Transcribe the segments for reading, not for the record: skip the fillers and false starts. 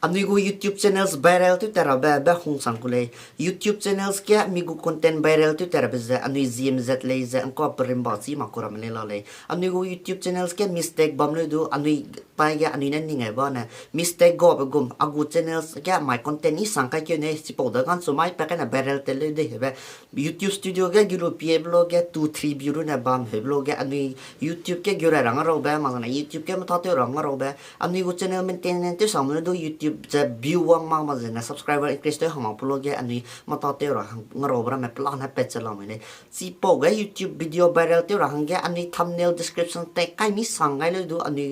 Amigo YouTube channels viral tu tera ba hung sangkule YouTube channels kya amigo content viral tu tera beza anui Zeme le za anko perimba si makura menela le amigo YouTube channels kya mistake bamle du anui paya anui nan ningai ba na mistake go begum agu channels kya my content ni sangkai kyo ne sipo da kan so mai pa kana viral tele de hebe YouTube studio ga gilu pie blog ga 2-3 view na bam he blog ga anui YouTube ke gyura rang ro ba ma na YouTube ke ma ta te rang ro ba amigo channel maintenance tu samne do YouTubeจะวิวว่างมากมาเลยนะ subscriber increase ด้วยของพวกอันนี้มาต่อเตี้ยหรองั้นเราแบบไม่ปลานะเป็ดจะลองเลยสิโป้ก็ YouTube วิดีโอ viral เตี้ยหรอหังแกอันนี้ thumbnail description แต่ใครมีสั่งไงเลยดูอันนี้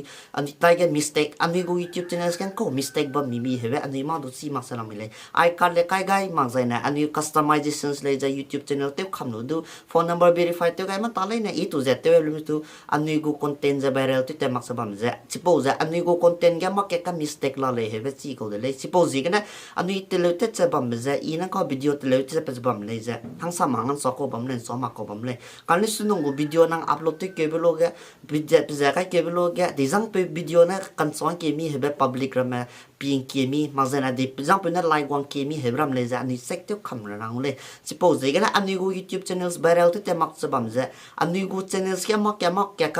ใต้แก mistake อันนี้กู YouTube channel กันก็ mistake แบบมีเหรออันนี้มาดูสิมาสลามเลยไอ้การเลยใครไงมาใจนะอันนี้ customizations เลยจะ YouTube channel เตี้ยคำนู้ดู phone number verify เตี้ยไงมาตาเลยนะอีตัวเจ็ดเตี้ยรู้ดูอันนี้กู content จะ viral เตี้ยแต่มาสบายจะสิโป้จะอันนี้กู content แกมาแกก็ mistake ละเลยเหรอสิก็เลยsuppose cái này anh ấy từ lâu tới giờ bấm giờ ý nó có video từ lâu tới giờ bấm lấy giờ thằng sao mà thằng sao có bấm lên sao mà có bấm lên còn nếu sử dụng video năng upload tới cái blog cái bây giờ cái blog cái thì rằng cái video này cần soạn cái mi hay public rồi mà pin cái mi mà giờ này thì rằng cái này like quăng cái mi hay bấm lấy giờ anh ấy sẽ tiếp cầm ra năng lên suppose cái này anh ấy YouTube channels viral tới giờ mặc giờ bấm giờ anh ấy channels cái mắc cái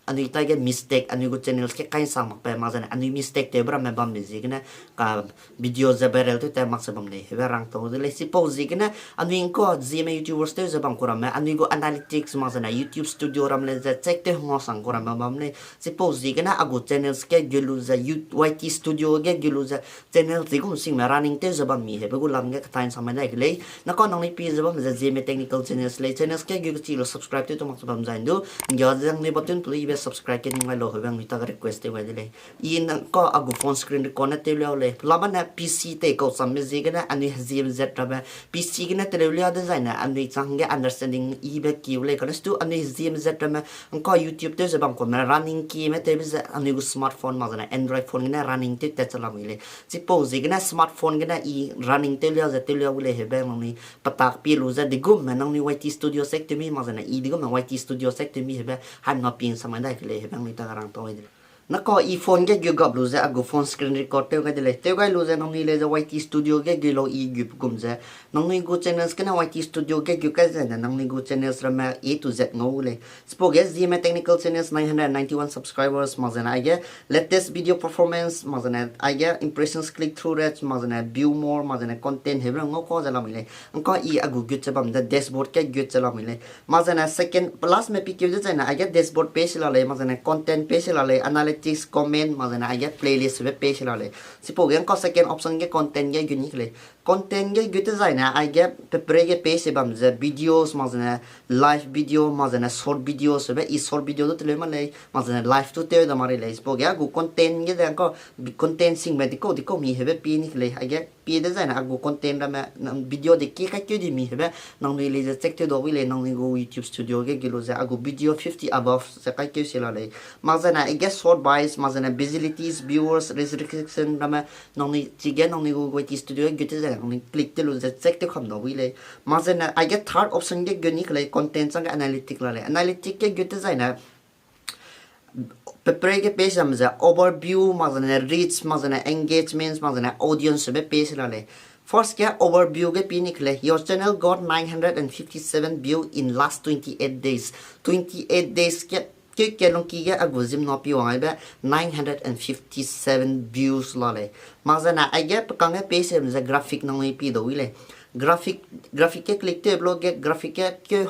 anh ấy tay cái mistake anh ấy channel cái cái sang mặc bài mà giờ này anh ấy mistake thế bữa mà bấm được gì cái này cả video ra viral thì tay mặc sẽ bấm này về răng tàu rồi suppose cái này anh ấy có Zeme YouTubers thế giờ bấm kuram anh ấy có analytics mà giờ này YouTube studio ram lên giờ check thế hoa sang kuram bấm này suppose cái này agu channel cái gelu ra YT studio cái gelu ra channel thì cũng sinh mà running thế giờ bấm mi hết bây giờ làm cái time sang này cái lấy nó còn nông này pi giờ bấm giờ Zeme technical channel cái gelu chỉ là subscribe thế tôi mặc sẽ bấm dài nữa giờ rằng này button please subscribe cái này lo hơi người ta request thế vậy đấy in có agu phone screen record này tiêuเลยแล้วมันPC เตะก็สามารถกันนะอันนี้ ZMZ ระเบิด PC กันนะเtiêuเลยได้นะอันนี้จังเก understanding อีแบบคิวเลยก็นั่นตัวอันนี้ ZMZ ระเบิดอันก็ YouTube เตะจะบางคนมัน running คีย์ไม่เตะเป็นอันนี้ก็ smartphone มาจากนะ Android phone กันนะ running เตะแต่จะละมีเลย suppose กันนะ smartphone กันนะอี running เตะเลยจะเตะเลยเห็นแบบนี้ปะตากปีรู้จะดิกุมมันน้องนี่ YT Studio Set ที่มีมาจากนะอีดิกุมมัน YT Studio Set ที่มีเห็นแบบหันมาปีนสมัยได้เลยเห็นแบบนี้ตาการังตัวเลย nó có iPhone cái gửi gặp luôn ra agu phone screen record tiêu cái đấy tiêu cái luôn ra nông ni lấy ra YT studio cái gửi lo i gửi cùng ra nông ni go channels cái nào YT studio cái gửi cái gì nông ni go channels ra mà A to Z ngầuเลย suppose Zeme technical channels 991 subscribers mà giờ này latest video performance mà giờ này impressions click through rate mà giờ này view more mà giờ này content hết rồi ngầu có ra làmเลยanh có i agu gửi cho bấm ra dashboard cái gửi cho làmเลยmà giờ này second plus mấy picture cái này dashboard page là lấy mà giờ này content page là lấy analytics comment mà giờ này playlist web page là lấy suppose có second option cái content cái unique lấy content cái gửi tới này prepare cái page bấm ra videos mà giờ này live video mà giờ này short videos web short video đó lấy mà lấy mà giờ này live to tell đó mà lấy suppose cái content cái có content sinh mà thì có mi hết pin lấy pin đấy này content là mà video để cái kiểu gì mi hết nông người lấy check tới đó với lấy nông người go YouTube studio cái kiểu là video 50 above sẽ cái kiểu sẽ là lấy mà giờ này short bias mà giờ này visibilities viewers restriction là mà nông người chỉ cái nông người go YouTube studio cái cái nông người click tới luôn sẽ check tới không đó với lấy mà giờ này third option cái unique lấy content sang cái analytics là lấy analytics cái cái này prepare cái page mà giờ overview mà giờ này reach mà giờ này engagements mà giờ này audience về page là lấy first cái overview cái pin này your channel got 957 view in last 28 days 28 days cái long kia cái algorithm nó pi hoàng ấy 957 views là lấy mà giờ này cái cái page mà giờ graphic nó ấy pi đâu lấy graphic cái click tới blog cái graphic cái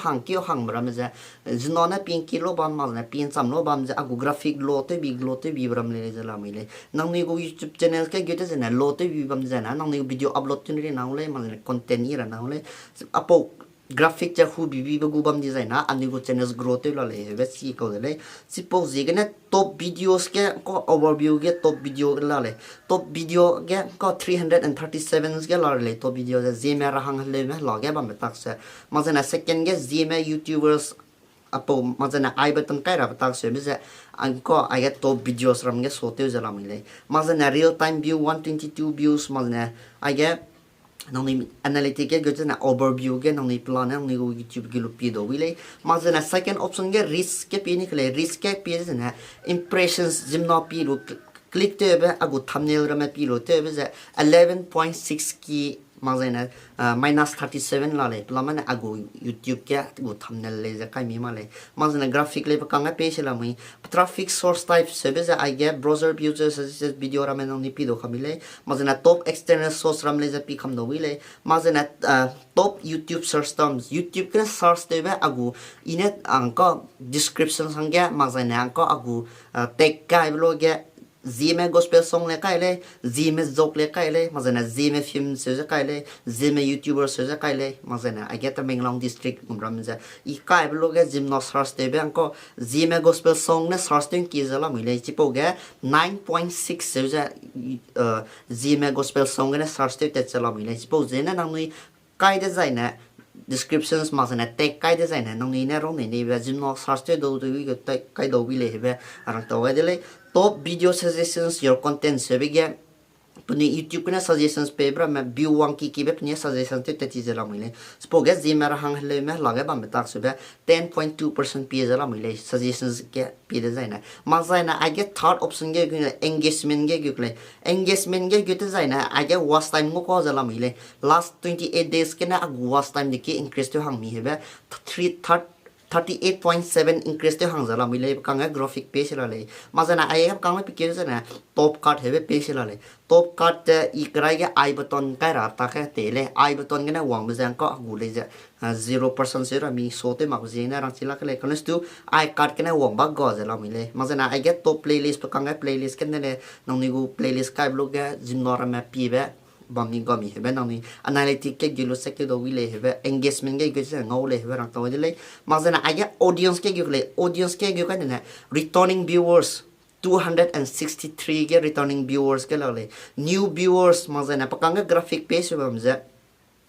hàng mà giờ nó là pin kilo bam mà là pin sam lo bam giờ graphic lo tới bi bram lấy giờ làm lấy nông ni YouTube channel cái cái thế này lo tới bi bam giờ nông ni video upload trên đây nào lấy mà content gì là nào lấy apo graphic cha hu bi gu bam design na ani go channels grow te la le ve si ko le suppose cái này top videos cái có overview cái top video la le top video cái có 337 cái la le top video the Zeme ra hang le me la cái bam tak se mà giờ second cái Zeme YouTubers apo mà giờ ai button cái ra tak se me se anh có ai top videos ram cái so te giờ la le mà giờ real time view 122 views mà giờ ai nông ni analytics cái gọi là overview cái nông ni plan nông ni YouTube cái lúc video với lấy mà giờ là second option cái risk cái pin cái risk cái pin là impressions Zeme nó pi lúc click to be agu thumbnail rama pilo to be 11.6 ki mazena minus 37 la le plamana agu YouTube kya agu thumbnail le za kai mi ma le mazena graphic le kanga page la mi traffic source type se be I get browser user suggested video rama no ni pido khamile mazena top external source ram le za pi kham no wi le mazena top YouTube search terms YouTube kena search te be agu inet angka description sangya mazena angka agu tag kai blog ya Zeme gospel song le kai le Zeme joke le kai le mazana Zeme film se kai le Zeme YouTuber se kai le mazana I get the Menglong district umram za I kai blog ga Zim no search te be anko Zeme gospel song na search ten ki zala mile chipo ga 9.6 se za Zeme gospel song na search te chala mile chipo zena nang kai de zaina descriptions mazana tag kai de zaina nang ni na rong ni be Zim no search te do wi ga kai do wi le be arang to ga de le top video suggestions your content sebege puni YouTube kuna suggestions pe bra ma view wang ki be puni suggestions te te zela mile spoge Zeme ra hang le me laga ba me tak sebe 10.2% pe zela mile suggestions ke pe de zaina ma zaina I get third option ge engagement ge gukle engagement ge gute zaina I get watch time mo ko zela mile last 28 days ke na watch time de ki increase to hang mi hebe 38.7 increase te hangzala mile kanga graphic page la le mazana I have kanga picture na top card hebe page la le top card ikrai ge I button kai ra ta kha te le I button ge na wang bezang ko gu le 0% se ra mi so te mak je na rang chila kale connect to I card ke na wang ba go zala mile mazana I get top playlist pa kanga playlist ke ne nong ni gu playlist kai blog ge jinora ma pi be bami gami hebe nani analytic ke gilo se ke do wile hebe engagement ke gese ngole hebe rang taw dile mazana aya audience ke gile audience ke gyo kana returning viewers 263 ke returning viewers ke lale new viewers mazana pakanga graphic page bamza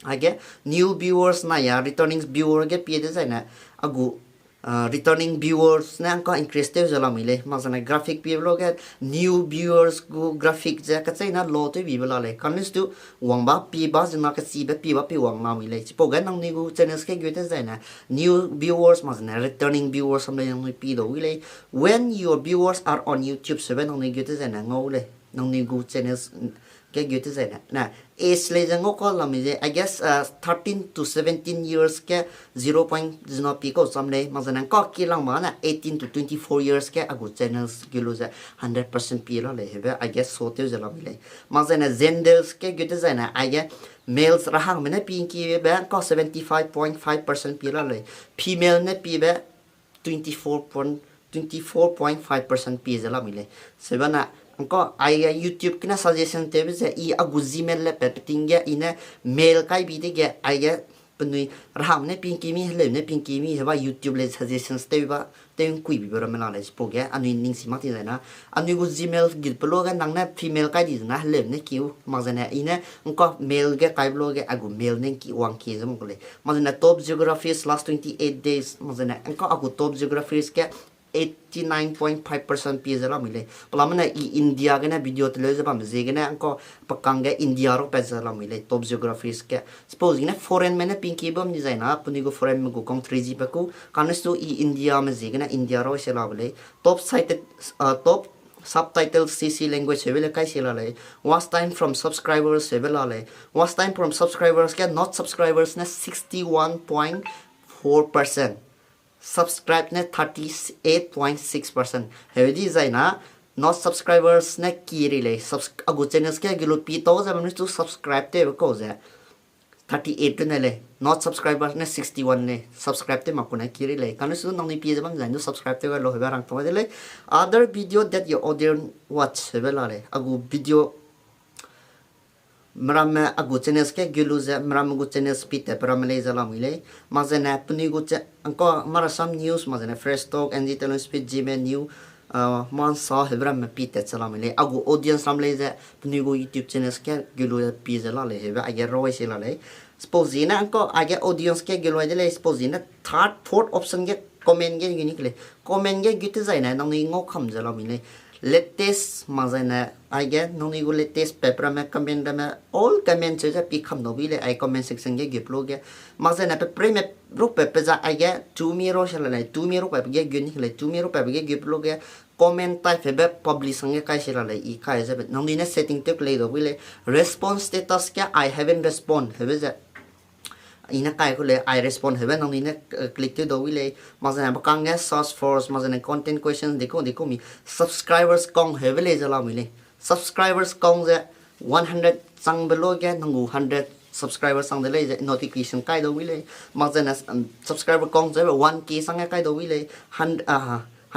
age new viewers na ya returning viewer ke pie de zaina agu returning viewers na angka increase te jala mile mazana graphic pe blog new viewers go graphic ja ka chaina lo te bi bala le connect to wangba pi ba jina ka si be pi ba pi wang na mile chipo ga nang ni go channels ke gyote zaina new viewers mazana returning viewers sam le nang pi do wile when your viewers are on YouTube seven nang ni gyote zaina ngole nang ni go channels ke gyote zaina na age le jango ko lamije I guess 13 to 17 years ke 0.0 pi ko samle mazana ko kilang mana 18 to 24 years ke agu channels gilo za 100% pi lo le hebe I guess so te jala mile mazana genders ke gyote zaina I guess males rahang mena pinki be ko 75.5% pi lo le female ne pi be 24.5% pi jala mile sebana angko ai YouTube kena suggestion te be I agu Zeme le petinga ina mail kai bi de ge ai ge penui ram ne pinki mi le ne pinki mi heba YouTube le suggestions te ba te kui bi bra mena le spo ge anu ning si ma ti na anu gu Zeme gil plo ga nang na female kai di na le ne ki ma zana ina angko mail ge kai blog ge agu mail ne ki wang ki zam ko le ma zana top geographies last 28 days ma zana angko agu top geographies ke 89.5% pi zala mile plamana India gana video tele za bam ze gana anko pakanga India ro pe zala mile top geographies ke suppose gana foreign mena pinki bam ni zaina puni go foreign me go kong 3G pa ko kanesto India me ze gana India ro se la bale top site top subtitles CC language sevela kai sela le watch time from subscribers sevela le watch time from subscribers ke not subscribers na 61.4% subscribe ne 38.6% heavy zaina not subscribers ne kiri le agu channels ke gilo pi to za to subscribe te ko za 38 ne le not subscribers ne 61 ne subscribe te makuna kiri le kan su nang ni pi jam zain subscribe te lo heba rang to le other video that your audience watch hebela le agu video mram agu channels ke giluza mram gu channels pite pramle zala mile mazana puni gu anko mara some news mazana fresh talk and detail speed Zeme new man sa hebram pite chala mile agu audience ramle za puni gu YouTube channels ke gilu pi zala le heba age roi sela le suppose na anko age audience ke gilu le suppose na third fourth option ke comment ge unique le comment ge gite zaina nang ni ngo kham zala mile latest mazana I get no ni latest paper me comment me all comments je pi kham no bi le I comment section ge giplo ge mazana pe prime ro pe za I get 2 miro shala le 2 miro pe ge guni le 2 miro pe ge giplo ge comment type hebe publish sange kai sila le I kai je nang ni na setting tek le do wile response status kya I haven't respond hebe je ina kai ko le I respond hebe nang ni na click to do wile mazana bakang ya search for mazana content questions deko mi subscribers kong hebe le jala mi le subscribers kong je 100 sang below ge nangu 100 subscribers sang de le notification kai do wile mazana subscriber kong je 1k sang kai do wile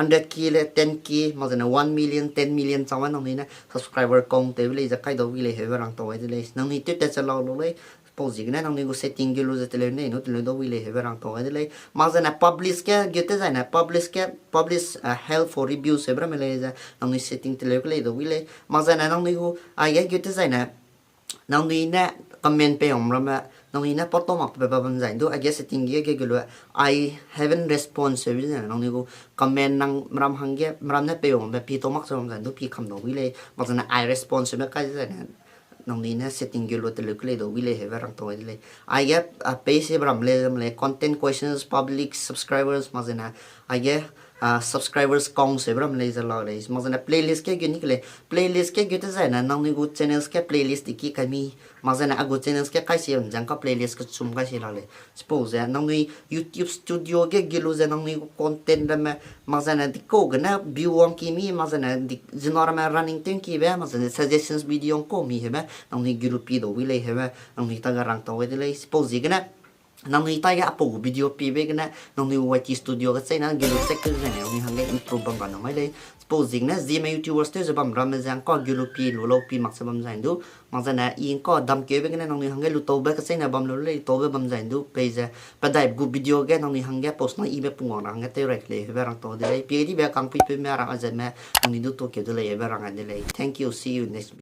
100k le 10k mazana 1 million 10 million chawan nang ni na subscriber kong te wile ja kai do wile hebe rang to wile le nang ni te chalo lo le pose gna nang ni go setting ge lo je tele ne no tele do wile hebe rang to wile mazana publish ke gete jana publish help for reviews hebra mele ja nang ni setting tele le do wile mazana nang ni go ai gete jana nang ni na comment pe omra nang ni na poto mak pe ba ban jain do I guess setting ge lo I haven't response se nang ni go comment nang mram hangge mram na pe om be pi to mak so jain do pi kham do wile mazana I response me ka jana nang ni na setting ge lo tele le do wile he rang to wile I get a pay se bram le content questions public subscribers mazana I get subscribers kong se bram le jala le mazana playlist ke gni kle playlist ke gete zaina nang ni go channels ke playlist ki kami mazana ago channels ke kai se jang ka playlist ko chum ka se la le suppose nang ni YouTube studio ke gelo za nang ni content da ma mazana di ko gna view on ki mi mazana di jinora ma running ten ki be mazana suggestions video ko mi he ba nang ni group pi do wile he ba nang ni ta ga rang to wile suppose gna nang ni tai ga apo video pi be gna nang ni YT studio ga sai na gelo check ke ne ni hang improve bang ga mai le supposing na Zeme YouTubers te jabam ram jang ko gelo pi lo pi mak sabam zain du mazana in ko dam ke be gna nang ni hang lu to ba ka sai na bam lo le to be bam zain du page pa dai gu video ga nang ni hang post na i be pung na hang te rek le be rang to de le pi di be kang pi pe me ra a je me nang ni du to ke de le be rang a de le thank you see you next